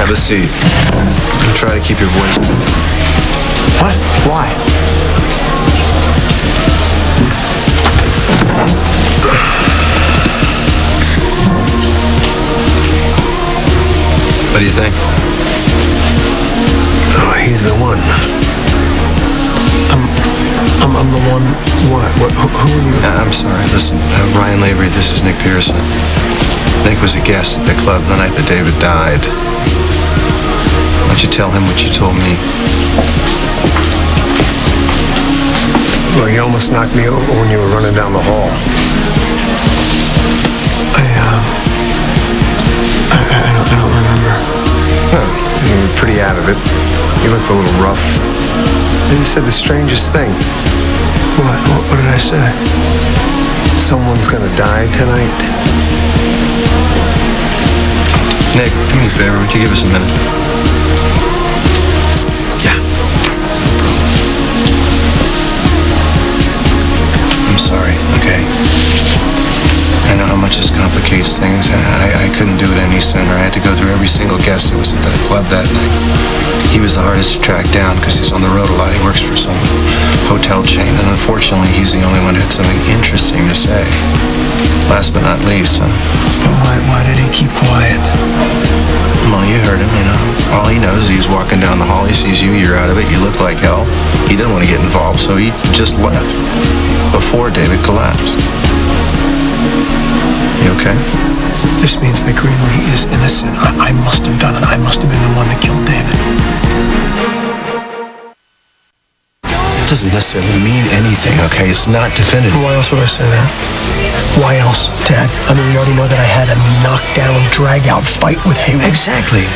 Have a seat. And try to keep your voice down. What? Why? What do you think? Oh, he's the one. I'm the one. What? Who are you? I'm sorry. Listen, Ryan Lavery, this is Nick Pearson. Nick was a guest at the club the night that David died. Why don't you tell him what you told me? Well, he almost knocked me over when you were running down the hall. I don't remember. Well, you were pretty out of it. You looked a little rough. Then you said the strangest thing. What did I say? Someone's gonna die tonight. Nick, do me a favor. Would you give us a minute? Yeah. I'm sorry, okay? I know how much this complicates things. I couldn't do it any sooner. I had to go through every single guest that was at that club that night. He was the hardest to track down because he's on the road a lot. He works for some hotel chain, and unfortunately, he's the only one who had something interesting to say. Last but not least, But why did he keep quiet? Well, you heard him, you know. All he knows is he's walking down the hall, he sees you, you're out of it, you look like hell. He didn't want to get involved, so he just left before David collapsed. You okay? This means that Greenlee is innocent. I must have done it. I must have been the one that killed David. It doesn't necessarily mean anything, okay? It's not definitive. Why else would I say that? Why else, Dad? I mean, we already know that I had a knockdown, drag-out fight with Hayward. Exactly.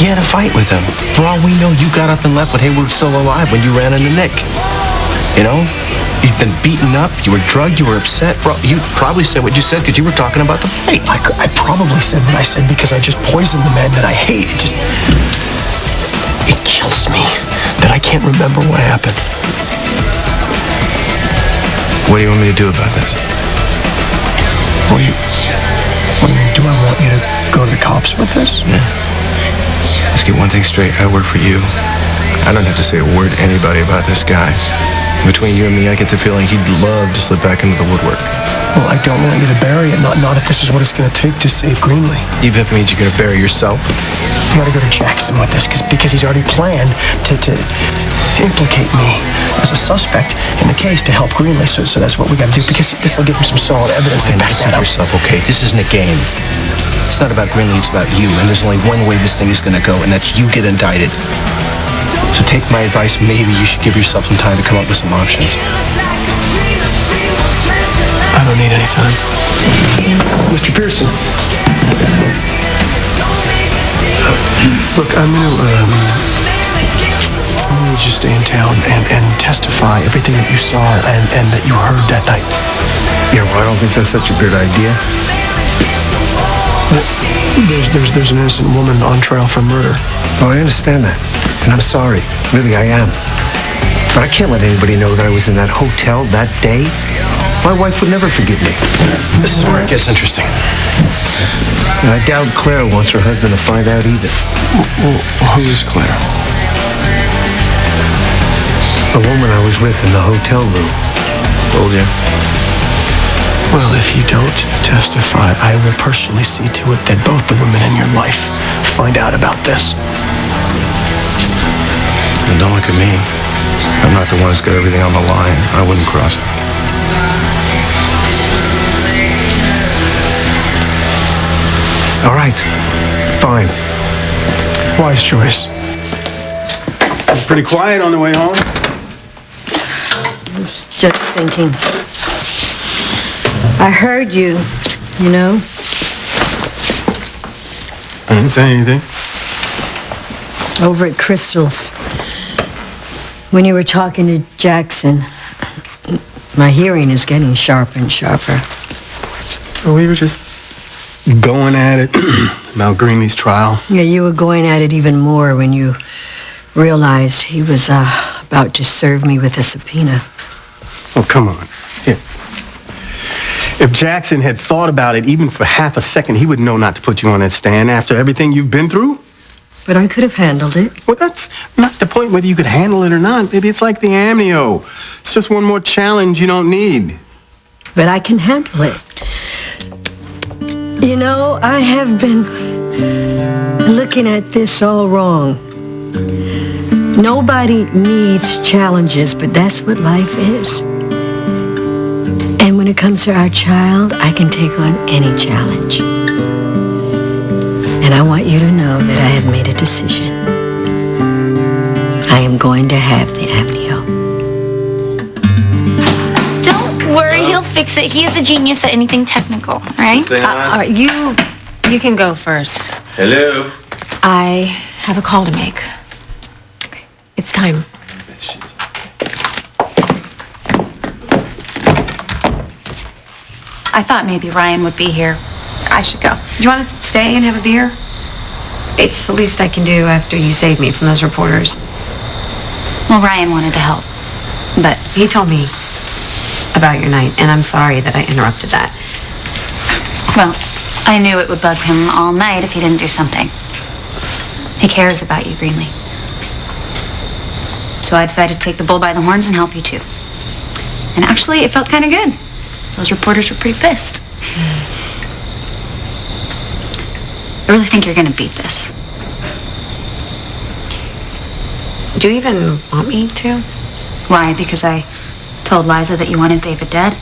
You had a fight with him. For all we know, you got up and left with Hayward still alive when you ran into Nick. You know? You'd been beaten up, you were drugged, you were upset. You probably said what you said because you were talking about the fight. I probably said what I said because I just poisoned the man that I hate. It kills me that I can't remember what happened. What do you want me to do about this? What do you mean? Do I want you to go to the cops with this? Yeah. Let's get one thing straight. I work for you. I don't have to say a word to anybody about this guy. Between you and me, I get the feeling he'd love to slip back into the woodwork. Well, I don't want you to bury it. Not if this is what it's going to take to save Greenlee. Even if it means you're going to bury yourself? You got to go to Jackson with this because he's already planned to implicate me as a suspect in the case to help Greenlee. So that's what we got to do because this will give him some solid evidence to back that up. Yourself, okay? This isn't a game. It's not about Greenlee, it's about you. And there's only one way this thing is going to go, and that's you get indicted. So take my advice, maybe you should give yourself some time to come up with some options. I don't need any time. Mr. Pearson. Look, I'm gonna need you to stay in town and testify everything that you saw and that you heard that night. Yeah, well, I don't think that's such a good idea. There's an innocent woman on trial for murder. Oh, I understand that. And I'm sorry. Really, I am. But I can't let anybody know that I was in that hotel that day. My wife would never forgive me. This is where it gets interesting. And I doubt Claire wants her husband to find out either. Well, who is Claire? The woman I was with in the hotel room. Told you. Well, if you don't testify, I will personally see to it that both the women in your life find out about this. And don't look at me. I'm not the one that's got everything on the line. I wouldn't cross it. All right. Fine. Wise choice. Pretty quiet on the way home. I was just thinking. I heard you, you know. I didn't say anything. Over at Crystal's. When you were talking to Jackson, my hearing is getting sharper and sharper. We were just going at it about Greenlee's trial. Yeah, you were going at it even more when you realized he was about to serve me with a subpoena. Oh, come on. Here. If Jackson had thought about it even for half a second, he would know not to put you on that stand after everything you've been through. but I could have handled it. Well, that's not the point whether you could handle it or not. Baby, it's like the amnio. It's just one more challenge you don't need. But I can handle it. You know, I have been looking at this all wrong. Nobody needs challenges, but that's what life is. And when it comes to our child, I can take on any challenge. And I want you to know that I have made a decision. I am going to have the amnio. Don't worry, he'll fix it. He is a genius at anything technical, right? All right, you can go first. Hello. I have a call to make. It's time. I thought maybe Ryan would be here. I should go. Do you want to stay and have a beer? It's the least I can do after you saved me from those reporters. Well, Ryan wanted to help, but He told me about your night, and I'm sorry that I interrupted that. well, I knew it would bug him all night if he didn't do something. He cares about you, Greenlee. So I decided to take the bull by the horns and help you too. And actually, it felt kind of good. Those reporters were pretty pissed. I really think you're gonna beat this. Do you even want me to? Why? Because I told Liza that you wanted David dead?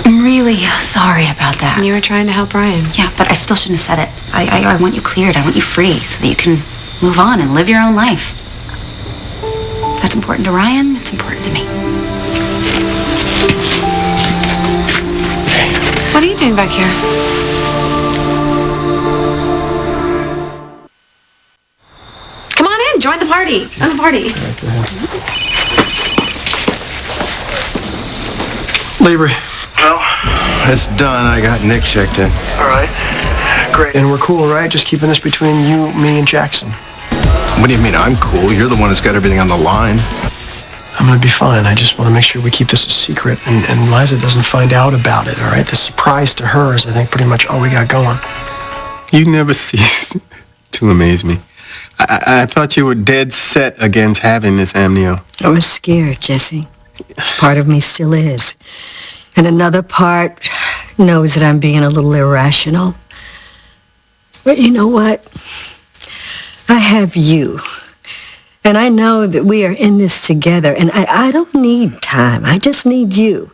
I'm really sorry about that. You were trying to help Ryan. Yeah, but I still shouldn't have said it. I want you cleared. I want you free so that you can move on and live your own life. That's important to Ryan. It's important to me. What are you doing back here? Come on in, join the party. Join the party. Labor. Well, it's done. I got Nick checked in. All right. Great. And we're cool, right? Just keeping this between you, me, and Jackson. What do you mean I'm cool? You're the one that's got everything on the line. I'm gonna be fine. I just want to make sure we keep this a secret and Liza doesn't find out about it, all right? The surprise to her is, I think, pretty much all we got going. You never cease to amaze me. I thought you were dead set against having this amnio. I was scared, Jesse. Part of me still is. And another part knows that I'm being a little irrational. But you know what? I have you. And I know that we are in this together. And I don't need time. I just need you.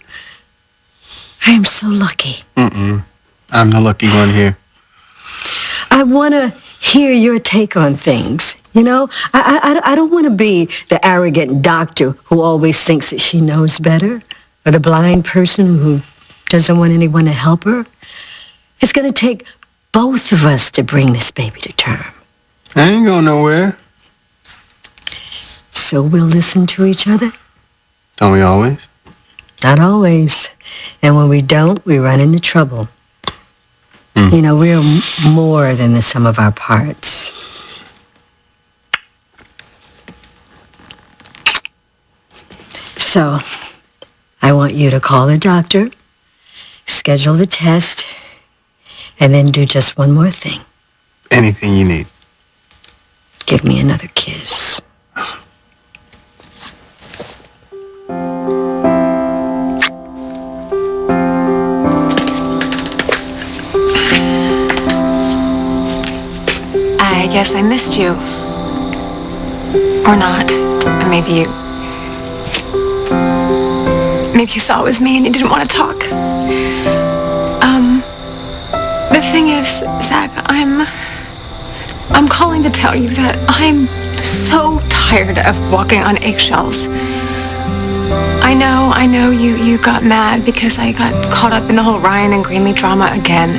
I am so lucky. I'm the lucky one here. I want to hear your take on things. You know, I don't want to be the arrogant doctor who always thinks that she knows better, or the blind person who doesn't want anyone to help her. It's going to take both of us to bring this baby to term. I ain't going nowhere. So we'll listen to each other? Don't we always? Not always. And when we don't, we run into trouble. You know, we're more than the sum of our parts. So, I want you to call the doctor, schedule the test, and then do just one more thing. Anything you need. Give me another kiss. I guess I missed you. Or not. Maybe you saw it was me and you didn't want to talk. The thing is, Zach, I'm calling to tell you that I'm so tired of walking on eggshells. I know you got mad because I got caught up in the whole Ryan and Greenlee drama again.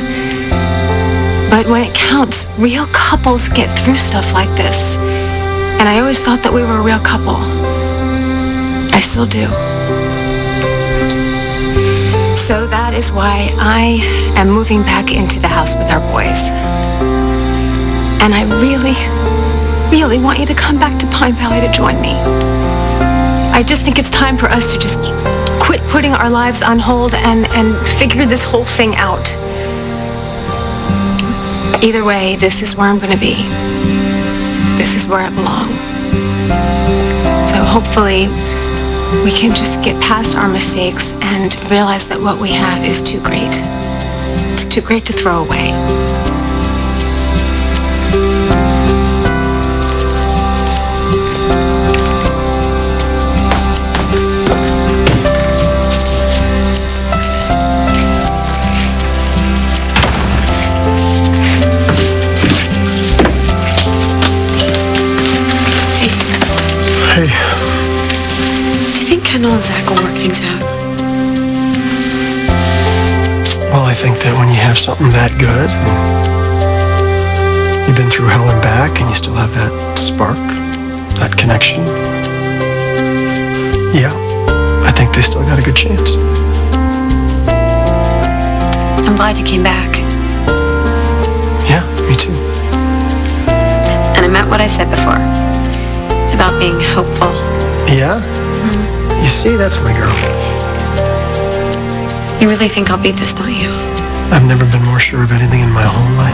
But when it counts, real couples get through stuff like this. And I always thought that we were a real couple. I still do. So that is why I am moving back into the house with our boys. And I really, really want you to come back to Pine Valley to join me. I just think it's time for us to just quit putting our lives on hold and figure this whole thing out. Either way, this is where I'm going to be. This is where I belong. So hopefully we can just get past our mistakes and realize that what we have is too great. It's too great to throw away. Hey, Do you think Kendall and Zach will work things out? well, I think that when you have something that good, you've been through hell and back, and you still have that spark, that connection, yeah, I think they still got a good chance. I'm glad you came back. Yeah, me too. And I meant what I said before about being hopeful. Yeah? You see, that's my girl. You really think I'll beat this, don't you? I've never been more sure of anything in my whole life.